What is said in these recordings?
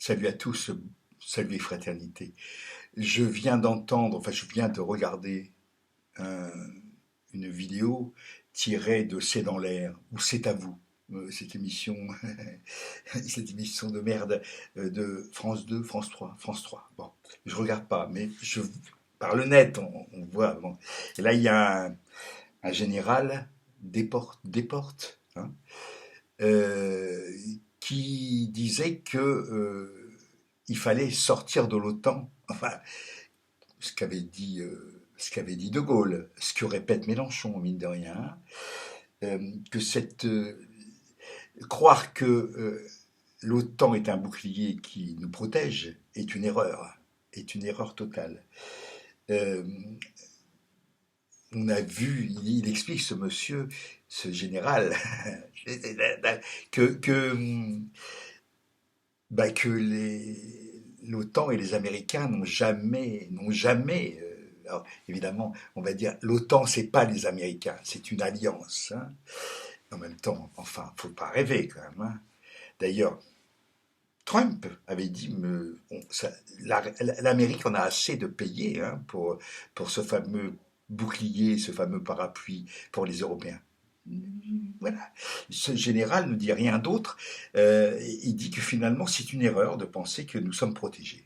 Salut à tous, salut et fraternité. Je viens d'entendre, enfin je viens de regarder un- une vidéo tirée de C'est dans l'air, ou C'est à vous, cette émission, cette émission de merde de France 2, France 3, France 3. Bon, je regarde pas, mais par le net, on voit. Bon. Et là, il y a un général, Desportes, hein, euh, qui disait que il fallait sortir de l'OTAN. Enfin, ce qu'avait dit De Gaulle, ce que répète Mélenchon, mine de rien, que croire que l'OTAN est un bouclier qui nous protège est une erreur totale. Euh, on a vu, il explique ce monsieur, ce général, que que l'OTAN et les Américains n'ont jamais alors, évidemment, on va dire, l'OTAN, c'est pas les Américains, c'est une alliance. Hein. En même temps, enfin, faut pas rêver quand même. Hein. D'ailleurs, Trump avait dit, l'Amérique en a assez de payer hein, pour ce fameux bouclier, ce fameux parapluie pour les Européens. Voilà. Ce général ne dit rien d'autre. Il dit que finalement, c'est une erreur de penser que nous sommes protégés.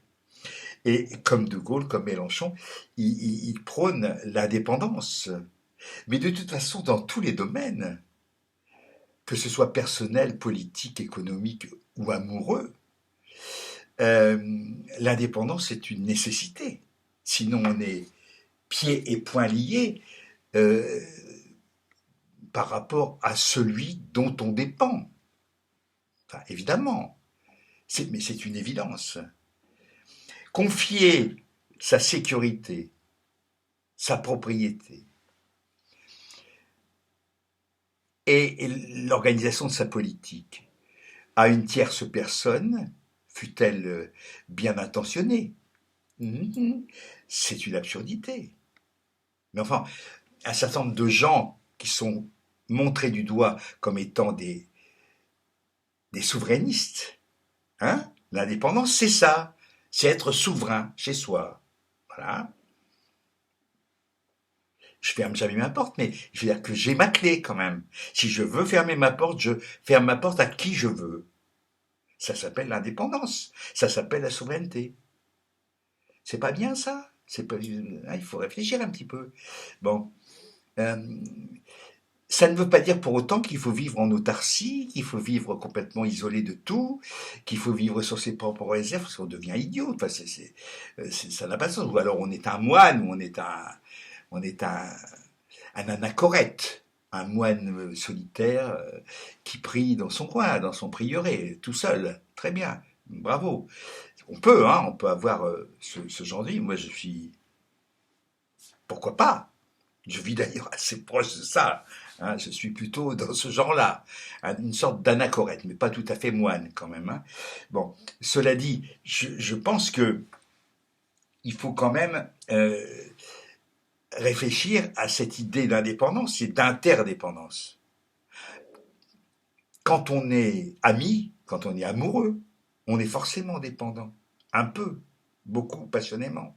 Et comme De Gaulle, comme Mélenchon, il prône l'indépendance. Mais de toute façon, dans tous les domaines, que ce soit personnel, politique, économique ou amoureux, l'indépendance est une nécessité. Sinon, on est pieds et poings liés euh, par rapport à celui dont on dépend. Enfin, évidemment, mais c'est une évidence. Confier sa sécurité, sa propriété et l'organisation de sa politique à une tierce personne, fût-elle bien intentionnée, c'est une absurdité. Mais enfin, un certain nombre de gens qui sont montrés du doigt comme étant des souverainistes, hein, l'indépendance, c'est ça, c'est être souverain chez soi. Voilà. Je ferme jamais ma porte, mais je veux dire que j'ai ma clé quand même. Si je veux fermer ma porte, je ferme ma porte à qui je veux. Ça s'appelle l'indépendance. Ça s'appelle la souveraineté. C'est pas bien ça. C'est pas, il faut réfléchir un petit peu. Bon, euh, ça ne veut pas dire pour autant qu'il faut vivre en autarcie, qu'il faut vivre complètement isolé de tout, qu'il faut vivre sur ses propres réserves, parce qu'on devient idiot. Enfin, ça n'a pas de sens. Ou alors on est un moine, ou on est un anachorète, un moine solitaire qui prie dans son coin, dans son prieuré, tout seul. Très bien, bravo. On peut avoir ce genre de vie. Moi, je suis, pourquoi pas. Je vis d'ailleurs assez proche de ça. Hein, je suis plutôt dans ce genre-là, hein, une sorte d'anachorète, mais pas tout à fait moine quand même. Hein. Bon, cela dit, je pense que il faut quand même réfléchir à cette idée d'indépendance et d'interdépendance. Quand on est ami, quand on est amoureux, on est forcément dépendant. Un peu, beaucoup, passionnément.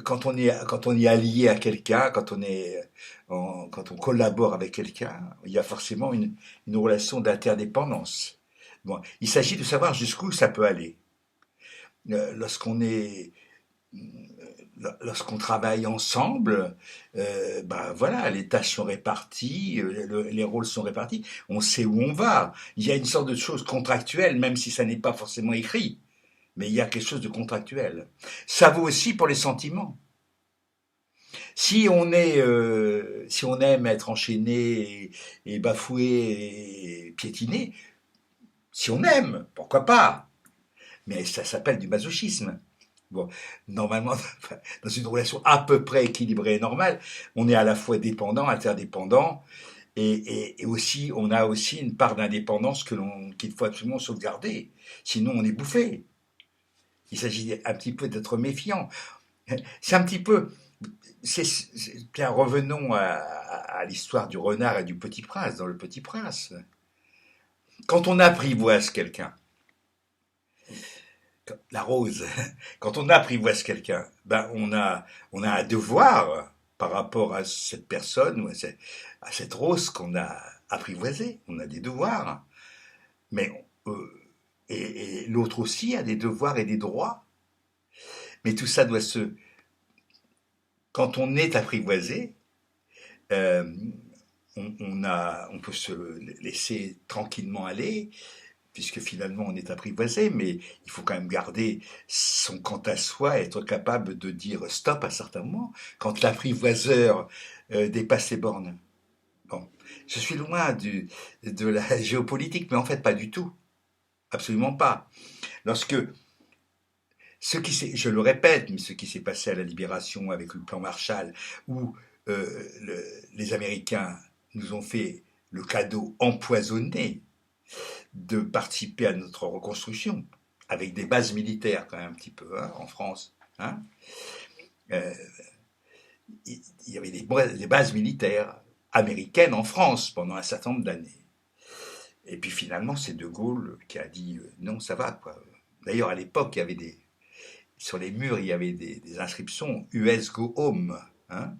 Quand on est allié à quelqu'un, quand on collabore avec quelqu'un, il y a forcément une relation d'interdépendance. Bon, il s'agit de savoir jusqu'où ça peut aller. Lorsqu'on est Lorsqu'on travaille ensemble, ben voilà, les tâches sont réparties, les rôles sont répartis, on sait où on va. Il y a une sorte de chose contractuelle, même si ça n'est pas forcément écrit, mais il y a quelque chose de contractuel. Ça vaut aussi pour les sentiments. Si on aime être enchaîné et bafoué et piétiné, si on aime, pourquoi pas? Mais ça s'appelle du masochisme. Bon, normalement, dans une relation à peu près équilibrée et normale, on est à la fois dépendant, interdépendant, et aussi, on a aussi une part d'indépendance qu'il faut absolument sauvegarder. Sinon, on est bouffé. Il s'agit un petit peu d'être méfiant. C'est un petit peu, bien, revenons à l'histoire du renard et du petit prince, dans le petit prince. Quand on apprivoise quelqu'un, la rose, quand on apprivoise quelqu'un, ben on a un devoir par rapport à cette personne ou à cette rose qu'on a apprivoisée. On a des devoirs, mais et l'autre aussi a des devoirs et des droits. Mais tout ça doit se, quand on est apprivoisé, euh, on peut se laisser tranquillement aller, puisque finalement on est apprivoisé, mais il faut quand même garder son quant à soi, être capable de dire stop à certains moments, quand l'apprivoiseur dépasse les bornes. Bon, je suis loin de la géopolitique, mais en fait pas du tout, absolument pas. Lorsque je le répète, mais ce qui s'est passé à la Libération avec le plan Marshall, où les Américains nous ont fait le cadeau empoisonné de participer à notre reconstruction, avec des bases militaires quand même un petit peu hein, en France. Hein. Euh, il y avait des bases militaires américaines en France pendant un certain nombre d'années. Et puis finalement, c'est De Gaulle qui a dit non, ça va. Quoi. D'ailleurs, à l'époque, il y avait sur les murs, il y avait des inscriptions US Go Home hein,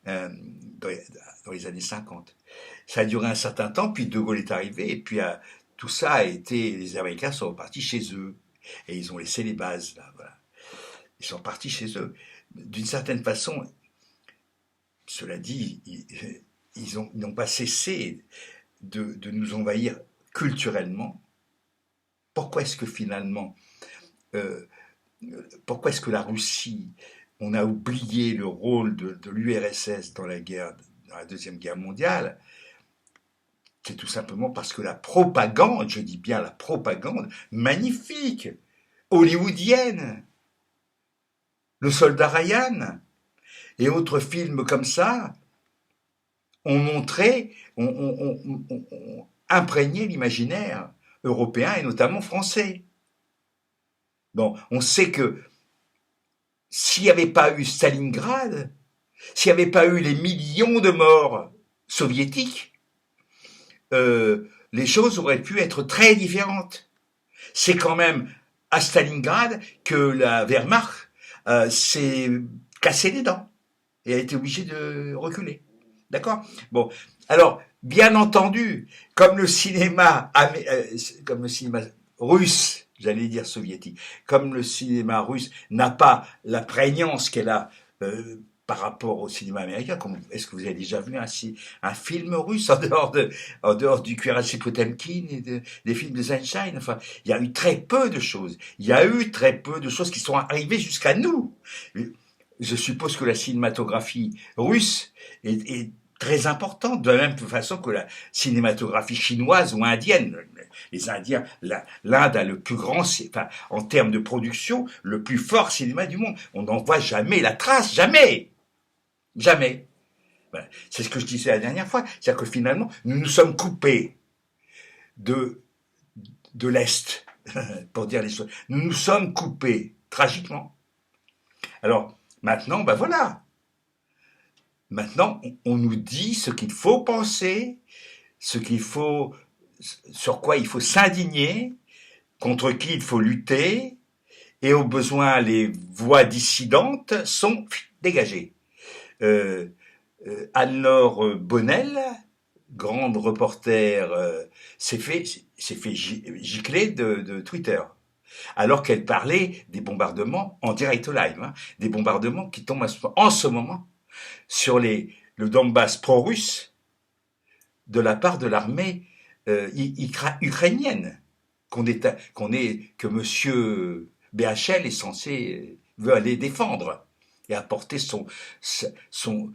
euh, dans les années 50. Ça a duré un certain temps, puis De Gaulle est arrivé, et puis tout ça a été, les Américains sont repartis chez eux, et ils ont laissé les bases, là, voilà. Ils sont repartis chez eux. D'une certaine façon, cela dit, ils n'ont pas cessé de nous envahir culturellement. Pourquoi est-ce que finalement, euh, pourquoi est-ce que la Russie, on a oublié le rôle de l'URSS dans dans la Deuxième Guerre mondiale? C'est tout simplement parce que la propagande, je dis bien la propagande, magnifique, hollywoodienne, Le Soldat Ryan et autres films comme ça ont montré, ont imprégné l'imaginaire européen et notamment français. Bon, on sait que s'il n'y avait pas eu Stalingrad, s'il n'y avait pas eu les millions de morts soviétiques, les choses auraient pu être très différentes. C'est quand même à Stalingrad que la Wehrmacht s'est cassé les dents et a été obligée de reculer. D'accord. Bon, alors bien entendu, comme le cinéma russe, j'allais dire soviétique, comme le cinéma russe n'a pas la prégnance qu'elle a par rapport au cinéma américain. Est-ce que vous avez déjà vu un film russe en dehors du cuirassé Potemkin et des films de Eisenstein? Enfin, il y a eu très peu de choses. Il y a eu très peu de choses qui sont arrivées jusqu'à nous. Je suppose que la cinématographie russe est très importante, de la même façon que la cinématographie chinoise ou indienne. Les Indiens, l'Inde a le plus grand, enfin, en termes de production, le plus fort cinéma du monde. On n'en voit jamais la trace, jamais. Jamais. Voilà. C'est ce que je disais la dernière fois. C'est-à-dire que finalement, nous nous sommes coupés de l'Est, pour dire les choses. Nous nous sommes coupés, tragiquement. Alors, maintenant, ben voilà. Maintenant, on nous dit ce qu'il faut penser, sur quoi il faut s'indigner, contre qui il faut lutter, et au besoin, les voix dissidentes sont dégagées. Euh, Anne-Laure Bonnel, grande reporter, s'est fait gicler de Twitter, alors qu'elle parlait des bombardements en direct live, hein, des bombardements qui tombent en ce moment sur le Donbass pro-russe de la part de l'armée ukrainienne que Monsieur BHL est censé veut aller défendre et apporter son eau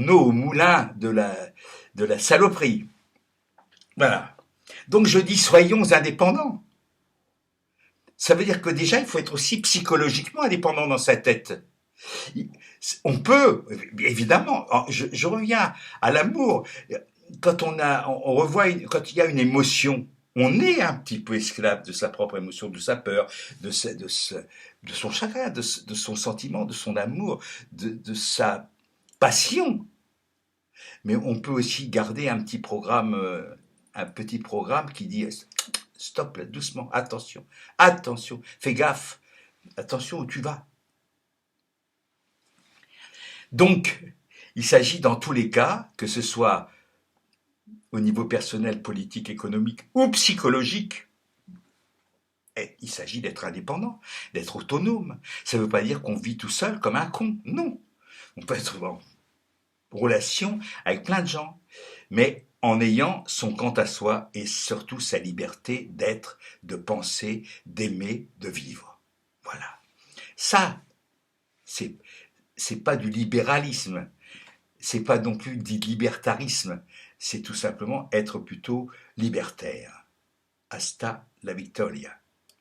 au moulin de la saloperie. Voilà. Donc je dis soyons indépendants. Ça veut dire que déjà il faut être aussi psychologiquement indépendant dans sa tête. On peut, évidemment, je reviens à l'amour. Quand quand il y a une émotion, on est un petit peu esclave de sa propre émotion, de sa peur, de son chagrin, de son sentiment, de son amour, de sa passion. Mais on peut aussi garder un petit programme qui dit stop là, doucement, attention, attention, fais gaffe, attention où tu vas. Donc, il s'agit dans tous les cas, que ce soit au niveau personnel, politique, économique ou psychologique, il s'agit d'être indépendant, d'être autonome. Ça ne veut pas dire qu'on vit tout seul comme un con, non. On peut être en relation avec plein de gens, mais en ayant son quant à soi et surtout sa liberté d'être, de penser, d'aimer, de vivre. Voilà. Ça, c'est pas du libéralisme, c'est pas non plus du libertarisme, c'est tout simplement être plutôt libertaire. Hasta la victoria.